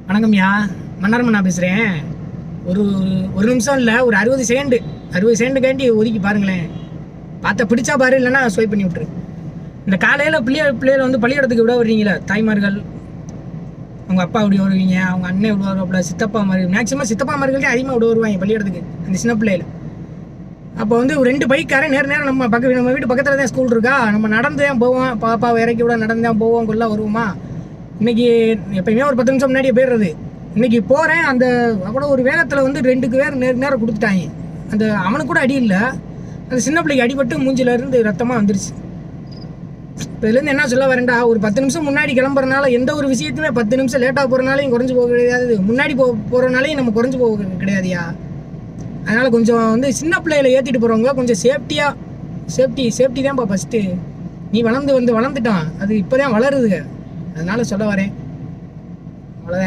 வணக்கம்யா, மன்னார்மண்ணா பேசுகிறேன். ஒரு ஒரு நிமிஷம் இல்லை, ஒரு 60 செகண்டுக்காண்டி ஒதுக்கி பாருங்களேன். பார்த்தா பிடிச்சா பாரு, இல்லைன்னா ஸ்வைப் பண்ணி விட்ரு. இந்த காலையில் பிள்ளைகளை வந்து பள்ளிக்கூடத்துக்கு விட வர்றீங்களா தாய்மார்கள்? அவங்க அப்பா இப்படி வருவீங்க, அவங்க அண்ணன் இப்படி வருவாப்புல, சித்தப்பா மாதிரி மேக்ஸிமம் சித்தப்பா மாதிரிகளே அதிகமாக விட வருவாங்க பள்ளிக்கூடத்துக்கு அந்த சின்ன பிள்ளைகள். அப்போ வந்து ஒரு 2 பைக்காரன் நேரம் நம்ம வீட்டு பக்கத்தில் தான் ஸ்கூல் இருக்கா, நம்ம நடந்து தான் போவோம். பாப்பாவை இறக்கி விட நடந்து தான் போவோம், கொள்ள வருவோமா. இன்றைக்கி எப்பயுமே ஒரு 10 நிமிஷம் முன்னாடியே போயிடுறது. இன்றைக்கி போகிறேன், அந்த அவ்வளோ ஒரு வேகத்தில் வந்து 2 பேர் நேரம் கொடுத்துட்டாங்க. அந்த அவனுக்கு கூட அடி இல்லை, அந்த சின்ன பிள்ளைக்கு அடிபட்டு மூஞ்சிலேருந்து ரத்தமாக வந்துருச்சு. இப்போ இதுலேருந்து என்ன சொல்ல வரேன்டா, ஒரு 10 நிமிஷம் முன்னாடி கிளம்புறனால எந்த ஒரு விஷயத்துமே 10 நிமிஷம் லேட்டாக போகிறனாலையும் குறைஞ்சி போக கிடையாது, முன்னாடி போகிறனாலையும் நம்ம குறைஞ்சி போக கிடையாதுயா. அதனால் கொஞ்சம் வந்து சின்ன பிள்ளைகளை ஏற்றிட்டு போகிறவங்க கொஞ்சம் சேஃப்டி தான்ப்பா ஃபஸ்ட்டு. நீ வளர்ந்துட்டான், அது இப்போ தான் வளருதுங்க. அதனால சொல்ல வரேன், அவ்வளோதான்.